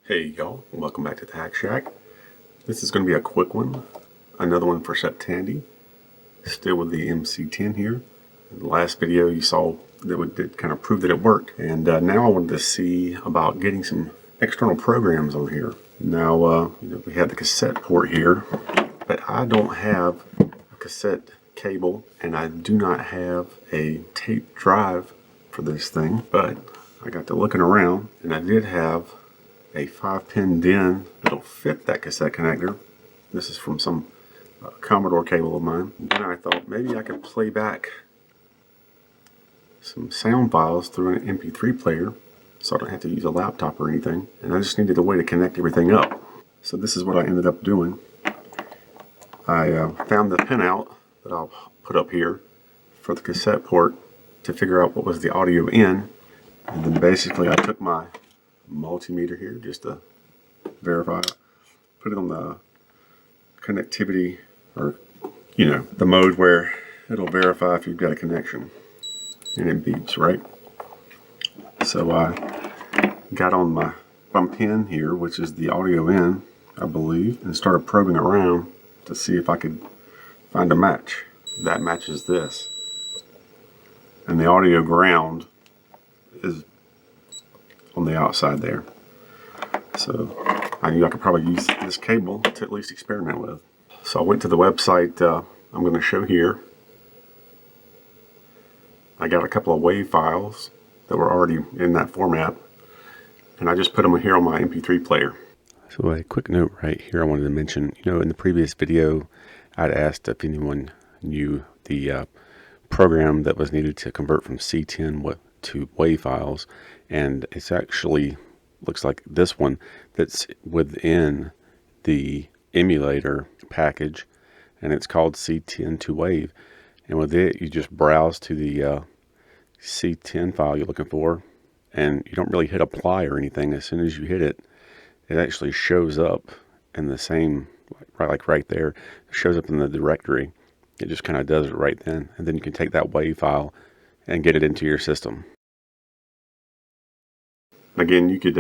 Hey y'all, welcome back to the Hack Shack. This is going to be a quick one, another one for Septandy, still with the MC-10 here. In the last video you saw that it did kind of prove that it worked, and now I wanted to see about getting some external programs on here. Now, we have the cassette port here, but I don't have a cassette cable, and I do not have a tape drive for this thing, but I got to looking around, and I did have a 5-pin DIN that'll fit that cassette connector. This is from some Commodore cable of mine. And I thought maybe I could play back some sound files through an MP3 player so I don't have to use a laptop or anything. And I just needed a way to connect everything up. So this is what I ended up doing. I found the pinout that I'll put up here for the cassette port to figure out what was the audio in. And then basically I took my multimeter here just to verify, put it on the connectivity, or the mode where it'll verify if you've got a connection, and it beeps, right? So I got on my pin here, which is the audio in, I believe, and started probing around to see if I could find a match that matches this, and the audio ground is on the outside there. So I knew I could probably use this cable to at least experiment with. So I went to the website I'm going to show here. I got a couple of WAV files that were already in that format, and I just put them here on my MP3 player. So a quick note right here I wanted to mention, in the previous video I'd asked if anyone knew the program that was needed to convert from C10 to WAV files, and it's actually looks like this one that's within the emulator package, and it's called C10 to WAV. And with it you just browse to the C10 file you're looking for, and you don't really hit apply or anything. As soon as you hit it, it actually shows up in the same, right there, it shows up in the directory. It just kind of does it right then, and then you can take that WAV file and get it into your system. Again, you could,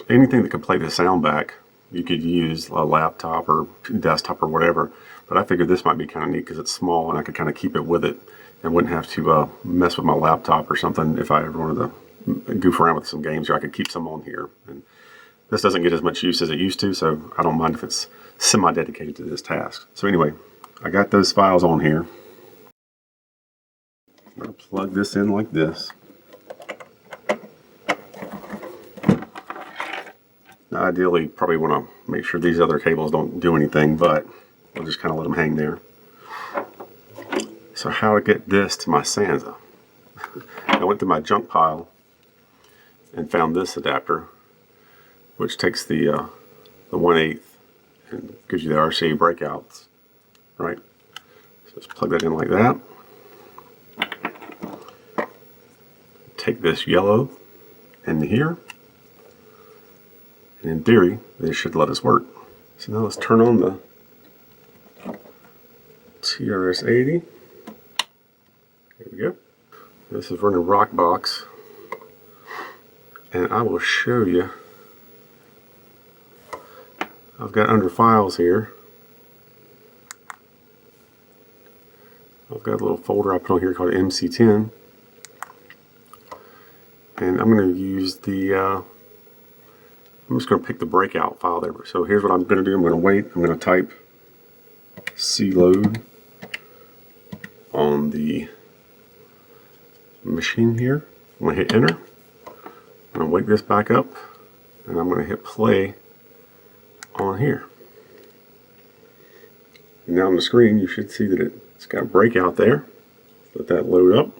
anything that could play the sound back, you could use a laptop or desktop or whatever, but I figured this might be kind of neat because it's small and I could kind of keep it with it and wouldn't have to mess with my laptop or something if I ever wanted to goof around with some games, or I could keep some on here. And this doesn't get as much use as it used to, so I don't mind if it's semi-dedicated to this task. So anyway, I got those files on here. I'm going to plug this in like this. Now, ideally, probably want to make sure these other cables don't do anything, but I'll just kind of let them hang there. So how to get this to my Sansa? I went to my junk pile and found this adapter, which takes the 1/8 and gives you the RCA breakouts, right? So just plug that in like that. Take this yellow into here, and in theory this should let us work. So now let's turn on the TRS-80. Here we go. This is running rockbox, and I will show you. I've got under files here, I've got a little folder I put on here called MC-10, and I'm going to use the I'm just going to pick the breakout file there. So here's what I'm going to do. I'm going to wait. I'm going to type cload on the machine here. I'm going to hit enter. I'm going to wake this back up, and I'm going to hit play on here. And now on the screen you should see that it's got breakout there. Let that load up.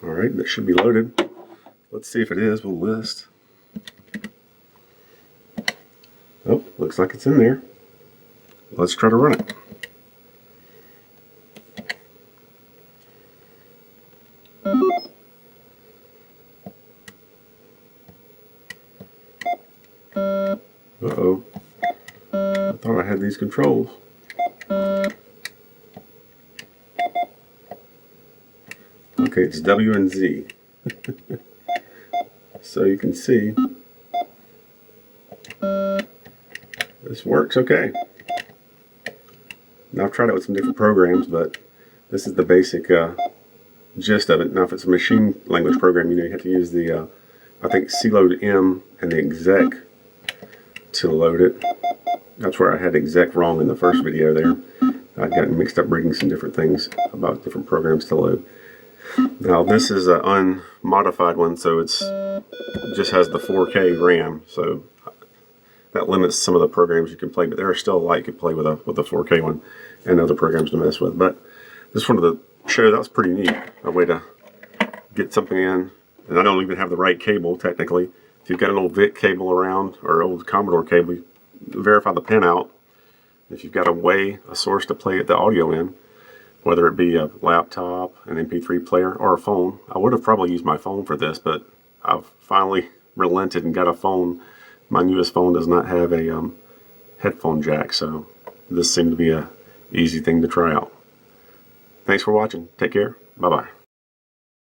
Alright, that should be loaded. Let's see if it is. We'll list. Oh, looks like it's in there. Let's try to run it. Uh-oh. I thought I had these controls. Okay, it's W and Z. So you can see This works okay. Now I've tried it with some different programs, but this is the basic gist of it. Now if it's a machine language program, you have to use the I think C-load M and the exec to load it. That's where I had exec wrong in the first video there. I'd gotten mixed up reading some different things about different programs to load. Now this is an unmodified one, so it just has the 4K RAM, so that limits some of the programs you can play, but there are still a lot you can play with a 4K one and other programs to mess with. But just wanted to show that was pretty neat, a way to get something in. And I don't even have the right cable technically. If you've got an old VIC cable around or old Commodore cable, verify the pinout. If you've got a source to play the audio in, whether it be a laptop, an MP3 player, or a phone. I would have probably used my phone for this, but I've finally relented and got a phone. My newest phone does not have a headphone jack, so this seemed to be an easy thing to try out. Thanks for watching. Take care. Bye-bye.